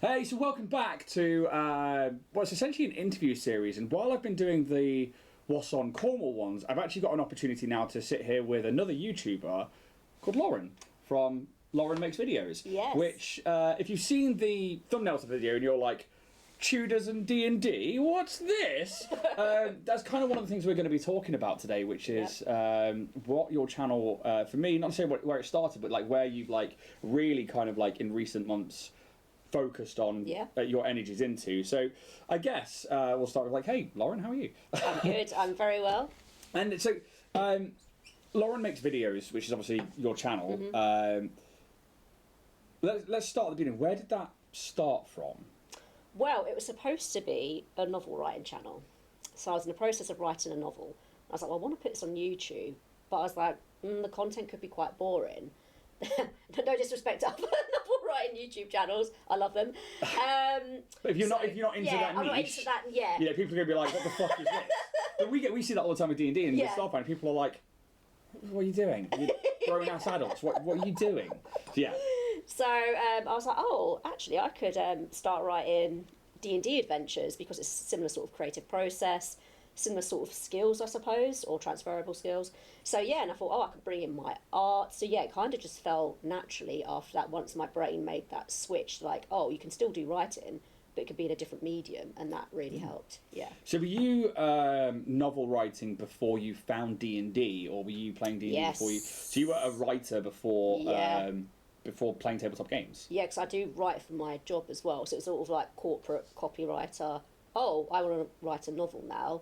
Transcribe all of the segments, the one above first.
Hey, so welcome back to what's essentially an interview series. And while I've been doing the What's on Cornwall ones, I've actually got an opportunity now to sit here with another YouTuber called Loren from Loren Makes Videos. Yes. Which, if you've seen the thumbnail to the video and you're like, Tudors and DnD, what's this? That's kind of one of the things we're going to be talking about today, which is what your channel, for me, not to say where it started, but like where you've like really kind of like in recent months focused on your energies into. So I guess we'll start with like, hey, Loren, how are you? I'm good. I'm very well. And so Loren Makes Videos, which is obviously your channel. Mm-hmm. Let's start at the beginning. Where did that start from? Well, it was supposed to be a novel writing channel. So I was in the process of writing a novel. I was like, well, I want to put this on YouTube. But I was like, the content could be quite boring. No disrespect to other novel writing YouTube channels, I love them. But if you're not into that niche, I'm not into that. Yeah, people are gonna be like, "What the fuck is this?" But we see that all the time with D&D and with Starfinder. People are like, "What are you doing? You're grown ass adults. What are you doing?" Yeah. So I was like, oh, actually, I could start writing D&D adventures because it's a similar sort of creative process. Similar sort of skills, I suppose, or transferable skills. So yeah, and I thought, I could bring in my art. So yeah, it kind of just fell naturally after that. Once my brain made that switch, like, you can still do writing, but it could be in a different medium, and that really helped. Yeah. So were you novel writing before you found D&D, or were you playing D&D before you? So you were a writer before. Before playing tabletop games? Yeah, because I do write for my job as well. So it's sort of like corporate copywriter. Oh, I want to write a novel now.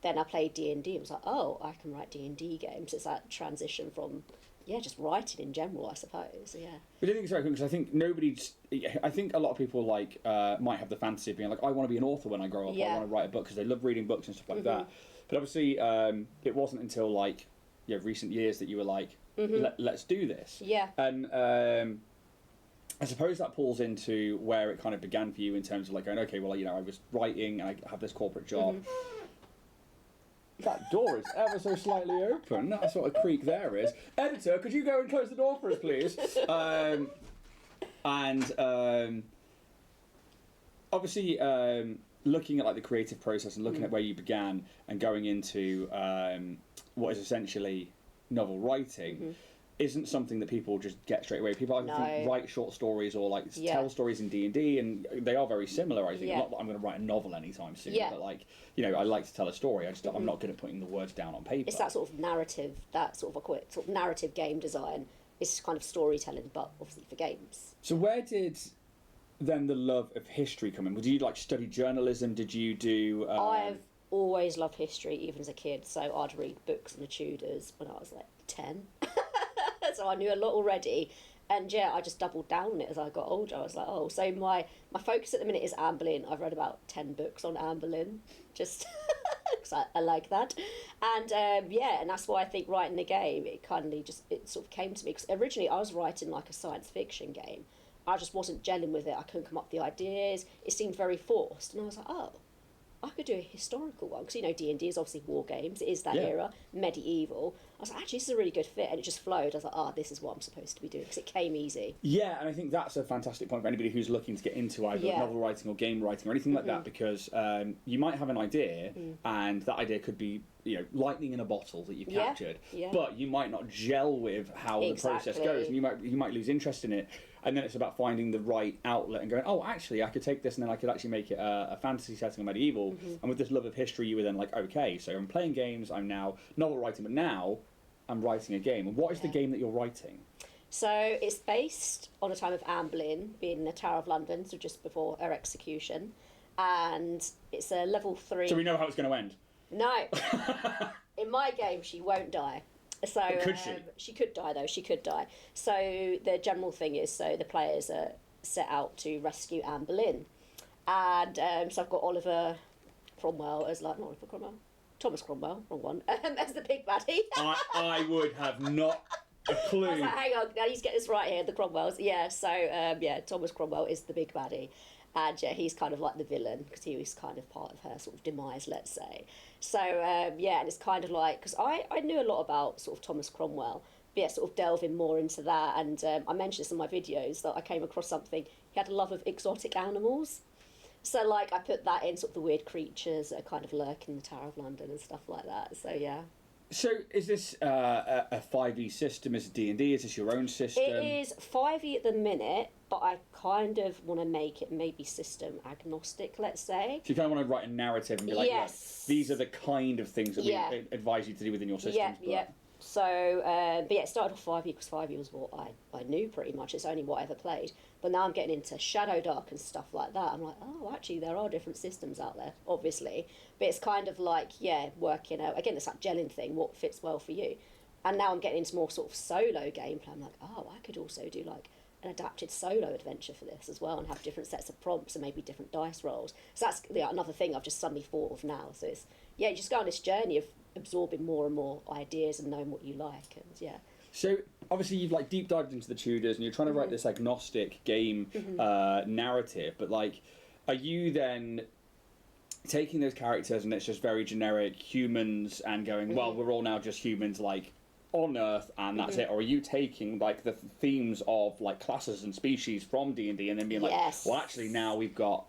Then I played D&D. I was like, I can write D&D games. It's that transition from, just writing in general, I suppose. Yeah. But I think it's very cool because I think a lot of people like might have the fantasy of being like, I want to be an author when I grow up. I want to write a book because they love reading books and stuff like that. But obviously, it wasn't until like recent years that you were like, let's do this. Yeah. And I suppose that pulls into where it kind of began for you in terms of like going, okay, well, I was writing and I have this corporate job. That door is ever so slightly open. That sort of creak there is. Editor, could you go and close the door for us, please? Obviously, looking at like the creative process and looking at where you began and going into what is essentially novel writing isn't something that people just get straight away. People either think write short stories or like tell stories in D&D, and they are very similar. I think not that I'm going to write a novel anytime soon, but like I like to tell a story. I'm not good at putting the words down on paper. It's that sort of narrative, that sort of narrative game design. It's kind of storytelling, but obviously for games. So where did then the love of history come in? Did you like study journalism? Did you do? I've always loved history, even as a kid. So I'd read books on the Tudors when I was like 10. So I knew a lot already, and I just doubled down on it as I got older. I was like, so my focus at the minute is Anne Boleyn. I've read about 10 books on Anne Boleyn, just because I like that, and and that's why I think writing the game, it sort of came to me, because originally I was writing like a science fiction game. I just wasn't gelling with it. I couldn't come up with the ideas. It seemed very forced, and I was like, I could do a historical one, because D&D is obviously war games. It is that era, medieval. I was like, actually, this is a really good fit, and it just flowed. I was like, this is what I'm supposed to be doing, because it came easy. Yeah, and I think that's a fantastic point for anybody who's looking to get into either novel writing or game writing or anything like that, because you might have an idea, and that idea could be lightning in a bottle that you've captured, but you might not gel with how the process goes, and you might lose interest in it. And then it's about finding the right outlet and going, actually, I could take this and then I could actually make it a fantasy setting or medieval. And with this love of history, you were then like, okay, so I'm playing games, I'm now novel writing, but now I'm writing a game. And what is the game that you're writing? So it's based on the time of Anne Boleyn being in the Tower of London, so just before her execution. And it's a level 3... So we know how it's going to end? No. In my game, she won't die. So could she? She could die, though. She could die. So the general thing is, the players are set out to rescue Anne Boleyn. And so I've got Oliver Cromwell as not Oliver Cromwell, Thomas Cromwell, wrong one, as the big baddie. I would have not a clue. I was like, hang on, now you get this right here, the Cromwells. Yeah, so Thomas Cromwell is the big baddie. And he's kind of like the villain, because he was kind of part of her sort of demise, let's say. So, and it's kind of like, because I knew a lot about sort of Thomas Cromwell, but sort of delving more into that. And I mentioned this in my videos, that I came across something he had a love of exotic animals. So, like, I put that in, sort of the weird creatures that kind of lurk in the Tower of London and stuff like that. So, yeah. So, is this a 5e system? Is it D&D? Is this your own system? It is 5e at the minute, but I kind of want to make it maybe system agnostic, let's say. So you kind of want to write a narrative and be like, yes. Look, these are the kind of things that we advise you to do within your systems. Yeah. So, but yeah, it started off 5e because 5e was what I knew pretty much. It's only what I ever played. But now I'm getting into Shadow Dark and stuff like that. I'm like, oh, actually, there are different systems out there, obviously. But it's kind of like, working out. Again, it's that gelling thing, what fits well for you. And now I'm getting into more sort of solo gameplay. I'm like, oh, I could also do like an adapted solo adventure for this as well and have different sets of prompts and maybe different dice rolls. So that's another thing I've just suddenly thought of now. So it's, you just go on this journey of absorbing more and more ideas and knowing what you like. And So obviously you've like deep dived into the Tudors and you're trying to write this agnostic game narrative, but like, are you then taking those characters and it's just very generic humans and going, well, we're all now just humans like on Earth and that's it? Or are you taking like the themes of like classes and species from D&D and then being like, well, actually now we've got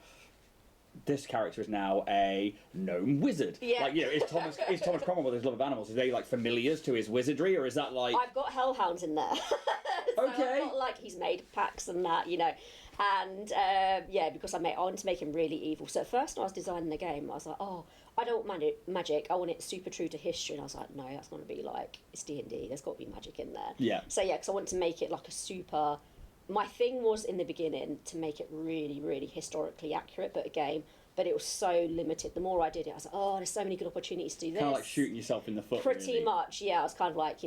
this character is now a gnome wizard. Yeah. Like, is Thomas Cromwell with his love of animals, are they like familiars to his wizardry, or is that like... I've got hellhounds in there. So okay. I've got, like, he's made packs and that, And, because I want to make him really evil. So at first when I was designing the game, I was like, oh, I don't want magic. I want it super true to history. And I was like, no, that's going to be like, it's D&D. There's got to be magic in there. Yeah. So, because I want to make it like a super... My thing was, in the beginning, to make it really, really historically accurate, but it was so limited. The more I did it, I was like, oh, there's so many good opportunities to do this. Kind of like shooting yourself in the foot. Pretty really. much, yeah. I was kind of like,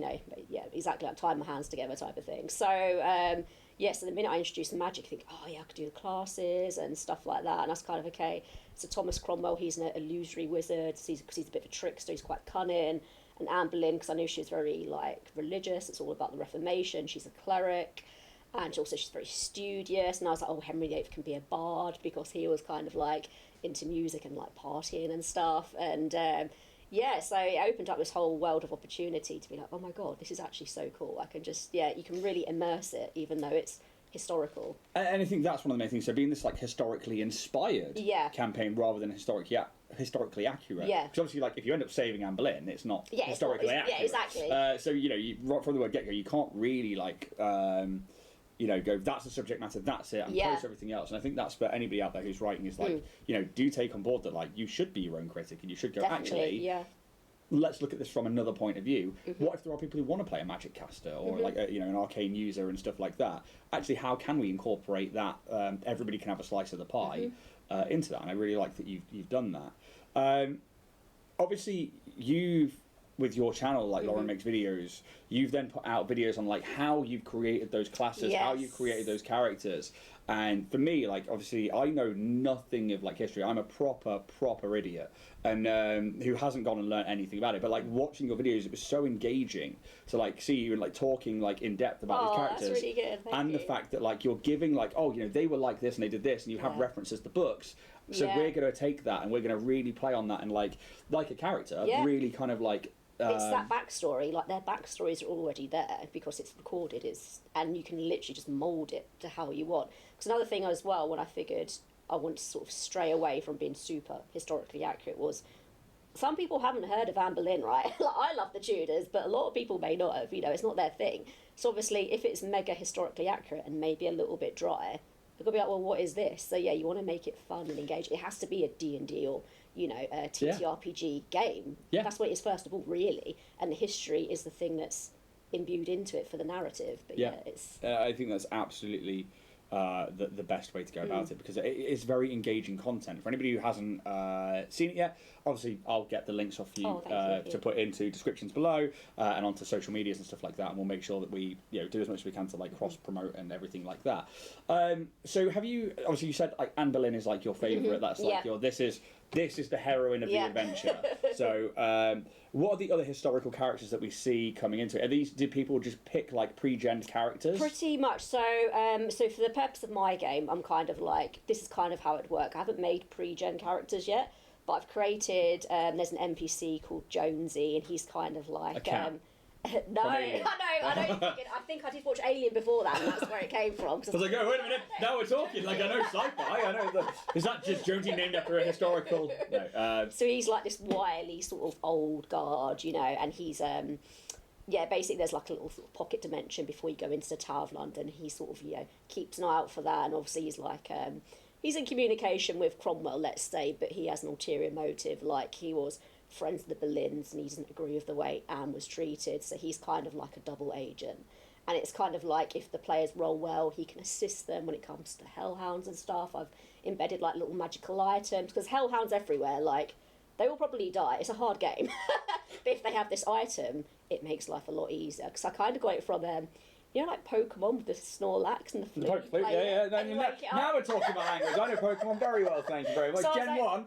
exactly, like tying my hands together type of thing. So, so the minute I introduced the magic, I think, oh, yeah, I could do the classes and stuff like that. And I was kind of, okay, so Thomas Cromwell, he's an illusory wizard because he's a bit of a trickster, he's quite cunning. And Anne Boleyn, because I knew she was very, like, religious, it's all about the Reformation, she's a cleric. And she's very studious. And I was like, oh, Henry VIII can be a bard because he was kind of like into music and like partying and stuff. And so it opened up this whole world of opportunity to be like, oh my God, this is actually so cool. I can just, you can really immerse it even though it's historical. And I think that's one of the main things. So being this like historically inspired campaign rather than historically accurate. Yeah. Because obviously, like if you end up saving Anne Boleyn, it's not historically accurate. Yeah, exactly. So right from the word get go, you can't really like. Go, that's the subject matter, that's it, and close everything else. And I think that's for anybody out there who's writing is like, do take on board that like you should be your own critic and you should go, definitely, let's look at this from another point of view. What if there are people who want to play a magic caster or like an arcane user and stuff like that? Actually, how can we incorporate that? Everybody can have a slice of the pie into that, and I really like that you've done that. Obviously, with your channel, like Loren Makes Videos, you've then put out videos on like how you've created those classes, how you've created those characters. And for me, like obviously I know nothing of like history. I'm a proper idiot and who hasn't gone and learned anything about it. But like watching your videos, it was so engaging to like see you and like talking like in depth about these characters. That's really good. Thank you. The fact that like you're giving like, they were like this and they did this, and you have references to books. So we're going to take that and we're going to really play on that and like a character, really kind of like. It's that backstory, like their backstories are already there because it's recorded, and you can literally just mould it to how you want. Because another thing as well, when I figured I want to sort of stray away from being super historically accurate, was some people haven't heard of Anne Boleyn, right? Like, I love the Tudors, but a lot of people may not have, it's not their thing. So obviously, if it's mega historically accurate and maybe a little bit dry, they're going to be like, well, what is this? So you want to make it fun and engage. It has to be a D&D or a TTRPG game. Yeah. That's what it is first of all, really. And the history is the thing that's imbued into it for the narrative. But it's... I think that's absolutely the best way to go about it, because it's very engaging content. For anybody who hasn't seen it yet, obviously I'll get the links off you, to put into descriptions below and onto social medias and stuff like that, and we'll make sure that we do as much as we can to like cross promote and everything like that. So have you, obviously you said like Anne Boleyn is like your favourite, that's like your this is the heroine of the adventure. So what are the other historical characters that we see coming into it? Did people just pick like pre-gen characters? Pretty much. So for the purpose of my game, I'm kind of like, this is kind of how it'd work. I haven't made pre-gen characters yet, but I've created, there's an NPC called Jonesy, and he's kind of like... No, I think I did watch Alien before that, and that's where it came from. I was like, oh, wait a minute, now we're talking. Like, I know sci-fi. I know is that just Jonesy named after a historical? No. So he's like this wily sort of old guard, you know, and he's basically there's like a little sort of pocket dimension before you go into the Tower of London. He sort of, you know, keeps an eye out for that, and obviously he's like he's in communication with Cromwell, let's say, but he has an ulterior motive, like he was friends with the Boleyns and he doesn't agree with the way Anne was treated, so he's kind of like a double agent. And it's kind of like if the players roll well, he can assist them when it comes to hellhounds and stuff. I've embedded like little magical items, because hellhounds everywhere, like they will probably die. It's a hard game. But if they have this item, it makes life a lot easier, because I kind of got it from you know, like Pokemon with the Snorlax and the flute. Now we're talking about language. I know Pokemon very well, thank you very much. So Gen 1,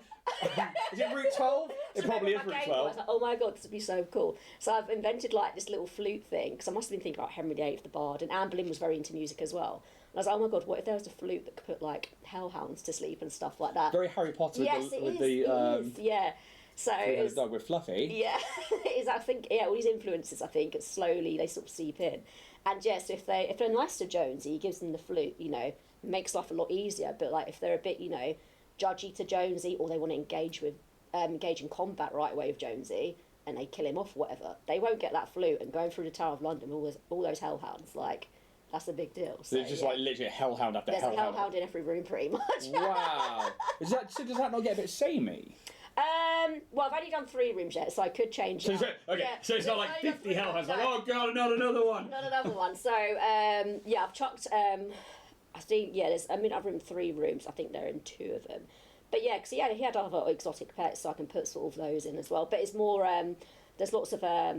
is it Route 12? It probably is Route 12. I was like, oh my god, this would be so cool. So I've invented like this little flute thing, because I must have been thinking about Henry VIII, the Bard, and Anne Boleyn was very into music as well. And I was like, oh my god, what if there was a flute that could put like hellhounds to sleep and stuff like that? Very Harry Potter it is, yeah. So it's dog with Fluffy. Yeah, it is. I think all these influences. I think slowly they sort of seep in, and yes, if they're nice to Jonesy, he gives them the flute. You know, makes life a lot easier. But like if they're a bit, you know, judgy to Jonesy, or they want to engage in combat right away with Jonesy, and they kill him off, or whatever, they won't get that flute. And going through the Tower of London, all those hellhounds, like that's a big deal. So it's just like literally hellhound after hellhound. There's a hellhound in every room, pretty much. Wow. Does that not get a bit samey? Well, I've only done 3 rooms yet, so I could change it. So it's not like 50 hellhounds, like, oh god, not another one. Not another one. So, I've chucked, I think, I've written 3 rooms, I think they're in 2 of them. But yeah, because he had other exotic pets, so I can put sort of those in as well. But it's more, there's lots of, I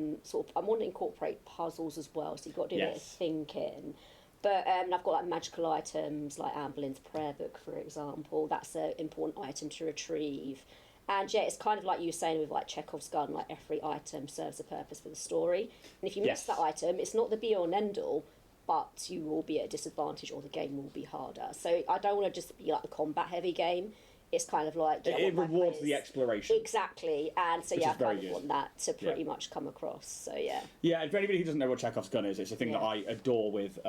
want to incorporate puzzles as well, so you've got to do a bit of thinking. But I've got like magical items, like Anne Boleyn's prayer book, for example. That's an important item to retrieve. And yeah, it's kind of like you were saying with like Chekhov's gun, like every item serves a purpose for the story. And if you miss that item, it's not the be all and end all, but you will be at a disadvantage or the game will be harder. So I don't want to just be like a combat heavy game. It's kind of like... it rewards the exploration. Exactly. And so, I kind of want that to pretty much come across. So, yeah. Yeah, and for anybody who doesn't know what Chekhov's gun is, it's a thing that I adore with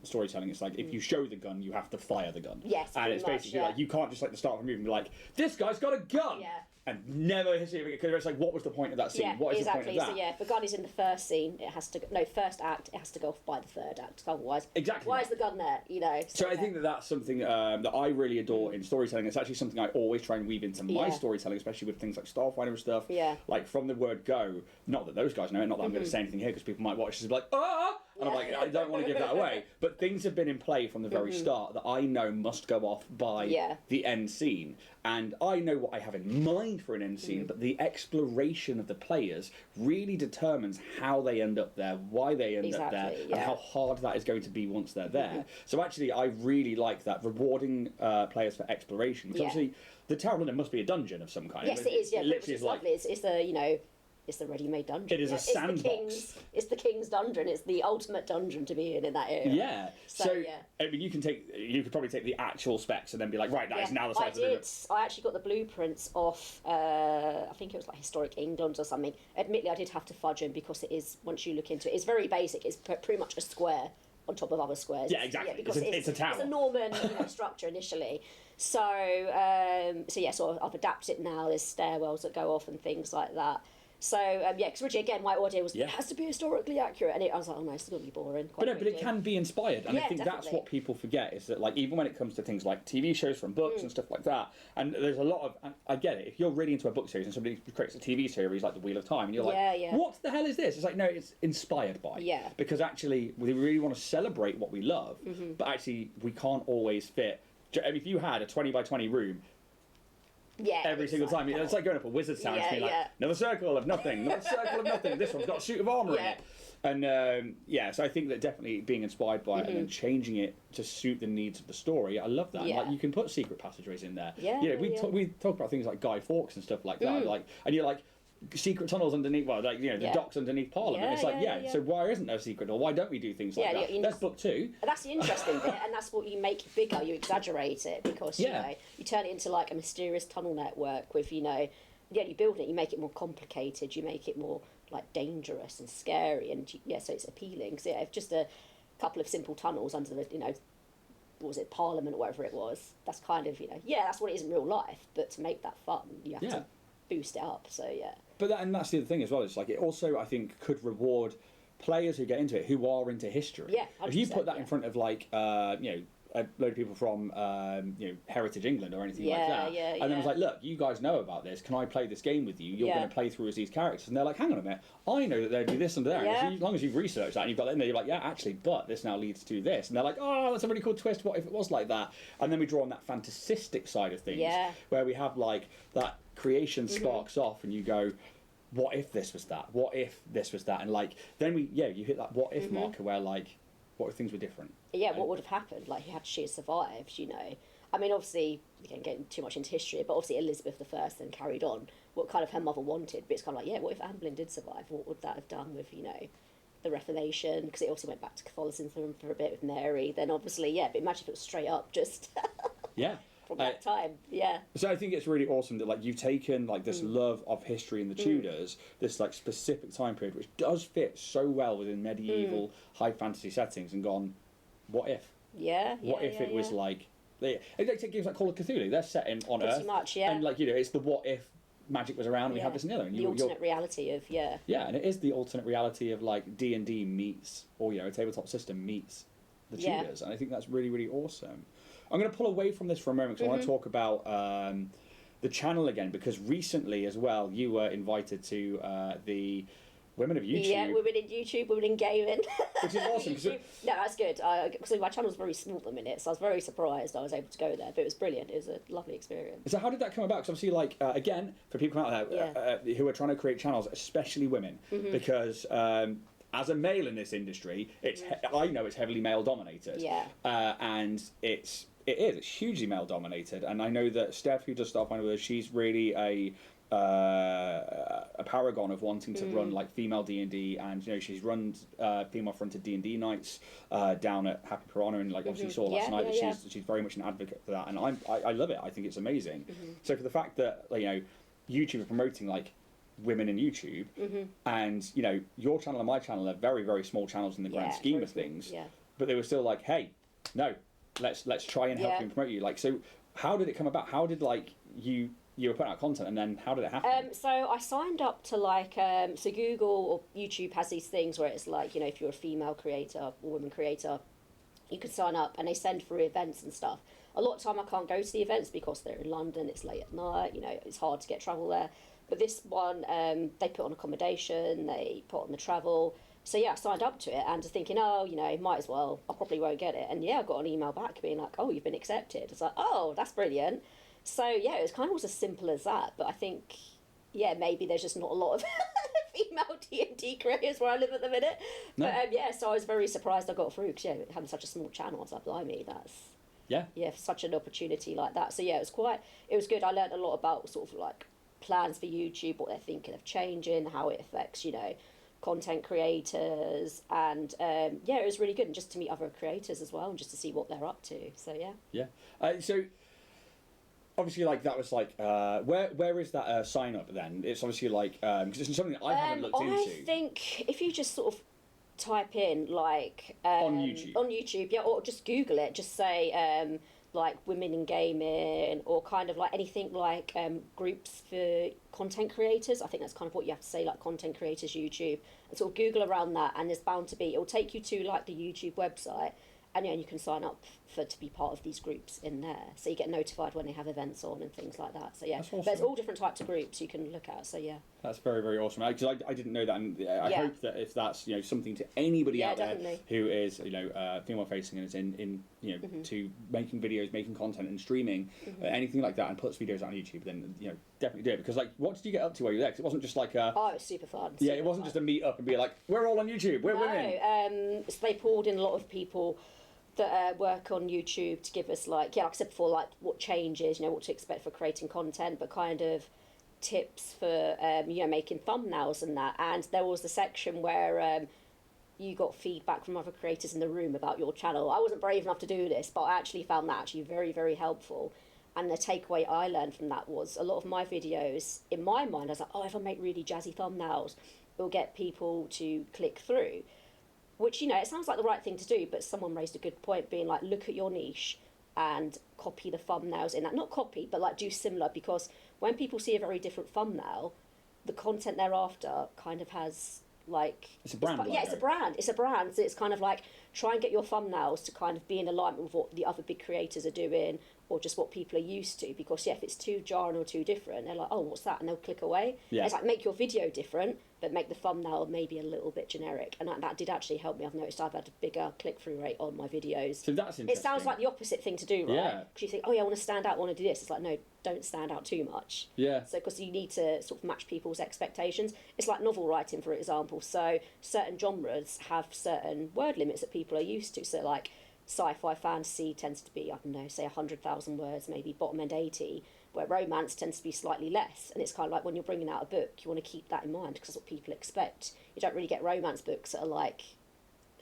storytelling. It's like, if you show the gun, you have to fire the gun. Yes, and it's basically like, you can't just like the start of a movie and be like, this guy's got a gun! Yeah. And never hit it, because it's like, what was the point of that scene? Yeah, what is the point of that? So if the gun is in the first scene, it has to go, first act, it has to go off by the third act. Otherwise, why is the gun there? You know. So I think that's something that I really adore in storytelling. It's actually something I always try and weave into my storytelling, especially with things like Starfighter and stuff. Yeah. Like from the word go, not that those guys know it, not that I'm going to say anything here because people might watch this and be like, ah! And I'm like, I don't want to give that away. But things have been in play from the very start that I know must go off by the end scene. And I know what I have in mind for an end scene, but the exploration of the players really determines how they end up there, why they end up there, and how hard that is going to be once they're there. So actually, I really like that, rewarding players for exploration. Because obviously, the Tower of London must be a dungeon of some kind. Yes, it is. Yeah, it literally is lovely. It's the, you know... It's the ready-made dungeon. It is a sandbox. It's the king's dungeon. It's the ultimate dungeon to be in that area. Yeah. So I mean, you could probably take the actual specs and then be like, right, that is now the size of it. I actually got the blueprints off. I think it was like Historic England or something. Admittedly, I did have to fudge them because it is. Once you look into it, it's very basic. It's pretty much a square on top of other squares. Yeah, exactly. Yeah, because it's a tower. It's a Norman structure initially. So I've adapted it now. There's stairwells that go off and things like that. So, because originally, again, my idea was, it has to be historically accurate, and I was like, oh no, it's going to be boring. But it can be inspired, and I think that's what people forget, is that, like, even when it comes to things like TV shows from books and stuff like that, and there's a lot of, I get it, if you're really into a book series and somebody creates a TV series like The Wheel of Time, and you're like, what the hell is this? It's like, no, it's inspired by. Yeah. Because actually, we really want to celebrate what we love, but actually, we can't always fit. If you had a 20 by 20 room, every single time. It's like going up a wizard's town and being like, another circle of nothing, another circle of nothing, this one's got a suit of armour in it. And so I think that definitely being inspired by it and then changing it to suit the needs of the story, I love that. Like, you can put secret passageways in there. We talk about things like Guy Fawkes and stuff like that, like, and you're like, secret tunnels underneath, the docks underneath Parliament. It's like, so why isn't there a secret, or why don't we do things like that? That's book 2. That's the interesting bit, and that's what you make bigger. You exaggerate it because you know, you turn it into like a mysterious tunnel network with you build it, you make it more complicated, you make it more like dangerous and scary, and so it's appealing. So if just a couple of simple tunnels under the, what was it, Parliament or whatever it was, that's kind of, that's what it is in real life, but to make that fun, you have to boost it up, so yeah. But and that's the other thing as well, it's like, it also, I think, could reward players who get into it, who are into history. Yeah, 100%, if you put that in front of, like, a load of people from Heritage England or anything like that, and then it's like, look, you guys know about this, can I play this game with you? You're going to play through as these characters, and they're like, hang on a minute, I know that they do this and that. And as long as you've researched that and you've got it in there, you're like, yeah, actually, but this now leads to this, and they're like, oh, that's a really cool twist, what if it was like that? And then we draw on that fantastic side of things, where we have like that creation sparks off, and you go, what if this was that? What if this was that? And like, then you hit that what if marker where like, what if things were different? Yeah, what would have happened? Like, had she survived, I mean, obviously, again, getting too much into history, but obviously Elizabeth I then carried on what kind of her mother wanted. But it's kind of like, what if Anne Boleyn did survive? What would that have done with, the Reformation? Because it also went back to Catholicism for a bit with Mary. Then obviously, but imagine if it was straight up just... from that time, So I think it's really awesome that like you've taken like this love of history in the Tudors, this like specific time period, which does fit so well within medieval high fantasy settings, and gone, what if? What if it was like, it takes games like Call of Cthulhu. They're set on Earth, pretty much, and like it's the what if magic was around and we had this in the other. And the alternate reality of and it is the alternate reality of like D&D meets, or a tabletop system meets the Tudors, and I think that's really, really awesome. I'm going to pull away from this for a moment because I want to talk about the channel again, because recently as well you were invited to the Women of YouTube. Yeah, Women in YouTube, Women in Gaming. Which is awesome. No, that's good. Because my channel's very small at the minute, so I was very surprised I was able to go there. But it was brilliant. It was a lovely experience. So how did that come about? Because obviously, like, again, for people out there who are trying to create channels, especially women, because... as a male in this industry, I know it's heavily male dominated. And it is hugely male dominated. And I know that Steph, who does Starfinder with us, she's really a paragon of wanting to run like female D&D, and she's run female fronted D&D nights down at Happy Piranha, and like obviously saw last night that she's very much an advocate for that, and I love it. I think it's amazing. So for the fact that YouTube are promoting like women in YouTube, and your channel and my channel are very, very small channels in the grand scheme of things, but they were still like, hey, no, let's try and help you and promote you. Like, so how did it come about? How did like you were putting out content, and then how did it happen? So I signed up to like so Google or YouTube has these things where it's like, if you're a female creator or woman creator, you can sign up and they send through events and stuff. A lot of time I can't go to the events because they're in London, it's late at night, it's hard to get travel there. But this one, they put on accommodation, they put on the travel. So I signed up to it and just thinking, might as well, I probably won't get it. And I got an email back being like, oh, you've been accepted. It's like, oh, that's brilliant. So it was kind of as simple as that. But I think, maybe there's just not a lot of female D&D creators where I live at the minute. No. But so I was very surprised I got through, because having such a small channel, I was like, blimey, that's... for such an opportunity like that. So it was good. I learned a lot about sort of like plans for YouTube, what they're thinking of changing, how it affects, content creators, and it was really good, and just to meet other creators as well, and just to see what they're up to. So so obviously, like, that was like where is that sign up then? It's obviously like because it's something that I haven't looked into. I think if you just sort of type in like on YouTube, or just Google it, just say like women in gaming, or kind of like anything like groups for content creators. I think that's kind of what you have to say, like content creators YouTube, and sort of Google around that, and there's bound to be, it'll take you to like the YouTube website, and you can sign up to be part of these groups in there, so you get notified when they have events on and things like that. So awesome. There's all different types of groups you can look at. So that's very, very awesome. Because I didn't know that, and I hope that if that's something to anybody out there who is female facing and is in to making videos, making content, and streaming anything like that, and puts videos out on YouTube, then definitely do it. Because like, what did you get up to while you were there? Because it wasn't just like a... Oh, it was super fun. It wasn't just a meet up and be like, we're all on YouTube, we're women. So they pulled in a lot of people that work on YouTube to give us like I said before, like what changes, what to expect for creating content, but kind of tips for making thumbnails and that. And there was the section where you got feedback from other creators in the room about your channel. I wasn't brave enough to do this, but I actually found that actually very, very helpful. And the takeaway I learned from that was a lot of my videos, in my mind, I was like, oh, if I make really jazzy thumbnails, it'll get people to click through. Which, you know, it sounds like the right thing to do, but someone raised a good point, being like, look at your niche and copy the thumbnails in that. Not copy, but like do similar, because when people see a very different thumbnail, the content thereafter kind of has like... It's a brand. It's a brand. It's a brand. So it's kind of like, try and get your thumbnails to kind of be in alignment with what the other big creators are doing, or just what people are used to. Because, yeah, if it's too jarring or too different, they're like, oh, what's that? And they'll click away. Yeah. It's like, make your video different, but make the thumbnail maybe a little bit generic. And that did actually help me. I've noticed I've had a bigger click-through rate on my videos. So that's interesting. It sounds like the opposite thing to do, right? Yeah. Because you think, oh, yeah, I want to stand out, I want to do this. It's like, no, don't stand out too much. Yeah. So, because you need to sort of match people's expectations. It's like novel writing, for example. So, certain genres have certain word limits that people are used to. So, like, sci-fi fantasy tends to be, I don't know, say 100,000 words, maybe bottom end 80, where romance tends to be slightly less. And it's kind of like when you're bringing out a book, you want to keep that in mind, because that's what people expect. You don't really get romance books that are like...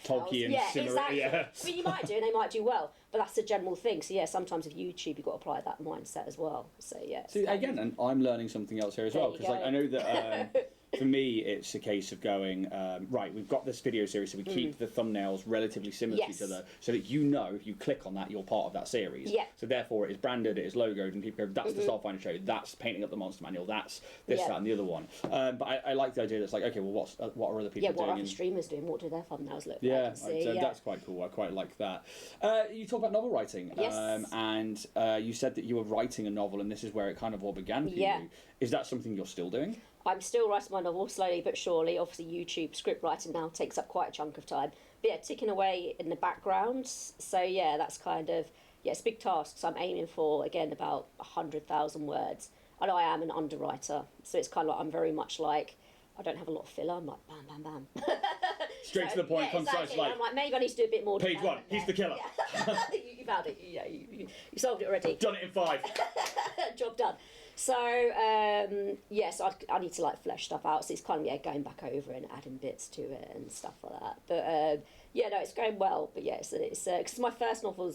Tolkien, exactly. Yeah. I mean, you might do, and they might do well, but that's a general thing. So, yeah, sometimes with YouTube, you've got to apply that mindset as well. So, yeah. See, again, and I'm learning something else here as well, because like, I know that... for me, it's a case of going, right, we've got this video series, so we keep the thumbnails relatively similar to each other, so that you know, if you click on that, you're part of that series. Yeah. So therefore, it is branded, it is logoed, and people go, that's the Starfinder show, that's Painting Up the Monster Manual, that's this, that, and the other one. But I like the idea that it's like, okay, well, what are other people doing? Yeah, what are other streamers doing? What do their thumbnails look like? Yeah, so that's quite cool. I quite like that. You talk about novel writing, and you said that you were writing a novel, and this is where it kind of all began for you. Is that something you're still doing? I'm still writing my novel, slowly but surely. Obviously, YouTube script writing now takes up quite a chunk of time. But yeah, ticking away in the background. So yeah, that's kind of, it's a big task. So I'm aiming for, again, about 100,000 words. And I am an underwriter. So it's kind of like, I'm very much like, I don't have a lot of filler. I'm like, bam, bam, bam. Straight to the point, concise. Exactly. Like, I'm like, maybe I need to do a bit more. Page one, he's the killer. Yeah. You found it. Yeah, you solved it already. Done it in 5. Job done. So, yes, I need to, like, flesh stuff out. So it's kind of, going back over and adding bits to it and stuff like that. But, it's going well. But, yeah, it's because it's my first novel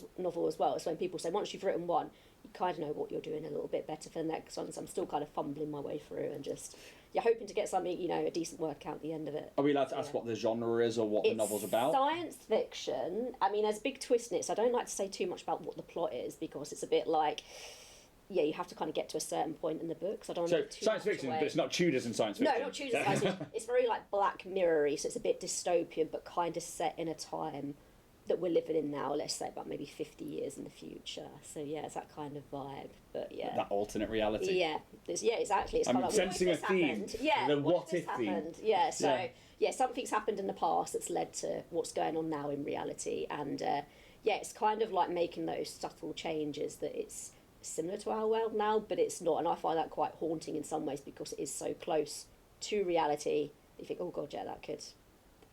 as well. So when people say, once you've written one, you kind of know what you're doing a little bit better for the next one. So I'm still kind of fumbling my way through and just... hoping to get something, a decent word count at the end of it. Are we allowed to ask what the genre is or what the novel's about? Science fiction. I mean, there's a big twist in it, so I don't like to say too much about what the plot is, because it's a bit like, you have to kind of get to a certain point in the book. So I don't want to give too science fiction, but it's not Tudors in science fiction. No, not Tudors in science fiction. It's very like Black Mirror-y, so it's a bit dystopian, but kind of set in a time that we're living in now, let's say about maybe 50 years in the future. So it's that kind of vibe. But that alternate reality. Yeah, exactly. It's kind of like, sensing a theme. Happened? Yeah, the what if theme. Yeah, so something's happened in the past that's led to what's going on now in reality, and it's kind of like making those subtle changes that it's similar to our world now, but it's not. And I find that quite haunting in some ways, because it is so close to reality. You think, oh god, that could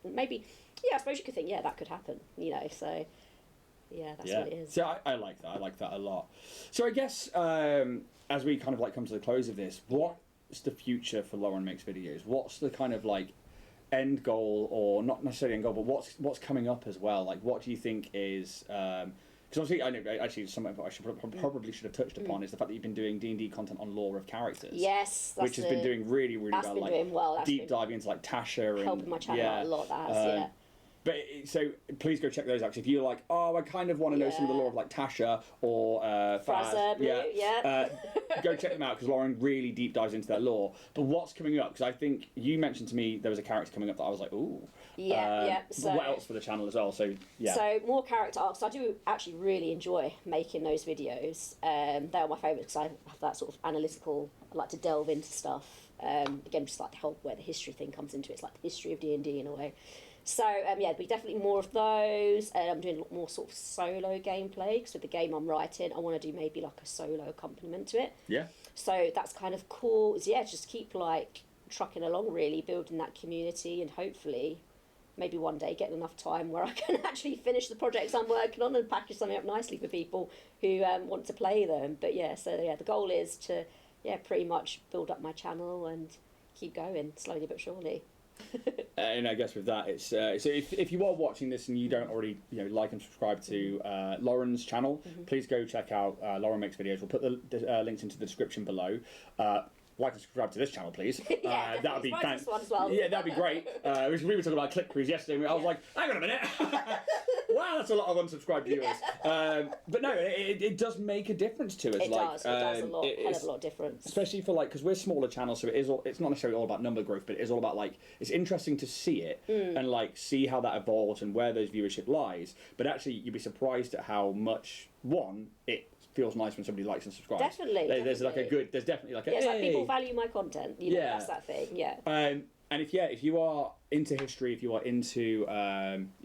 maybe. Yeah, I suppose you could think, that could happen, so, that's what it is. See, I like that. I like that a lot. So I guess, as we kind of, like, come to the close of this, what's the future for Loren Makes Videos? What's the kind of, like, end goal, or not necessarily end goal, but what's coming up as well? Like, what do you think is... Because obviously, I know, actually, something I probably should have touched upon is the fact that you've been doing D&D content on lore of characters. Yes, which has been doing really, really well. Like, doing well. Deep diving into, like, Tasha and... Helping my channel out a lot, that has, But so please go check those out. If you're like, I kind of want to know some of the lore of like Tasha or Faz, go check them out, because Loren really deep dives into that lore. But what's coming up? Because I think you mentioned to me there was a character coming up that I was like, ooh. So what else for the channel as well? So So more character arcs. I do actually really enjoy making those videos. They are my favourites, because I have that sort of analytical. I like to delve into stuff. Again, just like the whole where the history thing comes into it. It's like the history of D&D in a way. So, there'll be definitely more of those. I'm doing a lot more sort of solo gameplay, because with the game I'm writing, I want to do maybe like a solo accompaniment to it. Yeah. So that's kind of cool. Just keep like trucking along, really, building that community, and hopefully maybe one day get enough time where I can actually finish the projects I'm working on and package something up nicely for people who want to play them. But the goal is to, pretty much build up my channel and keep going, slowly but surely. And I guess with that, it's so if you are watching this and you don't already like and subscribe to Loren's channel, please go check out Loren Makes Videos. We'll put the links into the description below. like and subscribe to this channel, please. Yeah, that would be this one as well. Yeah, that'd be great. We were talking about click throughs yesterday. And I was like, hang on a minute. Wow, that's a lot of unsubscribed viewers. But no, it does make a difference to us. It does a lot, hell of a lot of difference. Especially for because we're smaller channels, so it's not necessarily all about number growth, but it is all about it's interesting to see it and see how that evolves and where those viewership lies. But actually, you'd be surprised at how much it feels nice when somebody likes and subscribes. Definitely. There's there's definitely like a it's like people value my content. You know, that's that thing. Yeah. And if you are into history, if you are into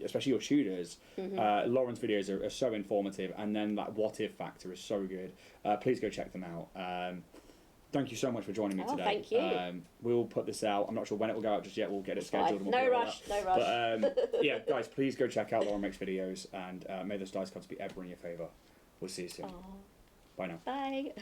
especially your Tudors, Loren's videos are so informative, and then that what if factor is so good. Please go check them out. Thank you so much for joining me today. Thank you. We'll put this out. I'm not sure when it will go out just yet. We'll get it scheduled. No rush. But yeah, guys, please go check out Loren Makes Videos, and may those dice cards be ever in your favour. We'll see you soon. Aww. Bye now. Bye.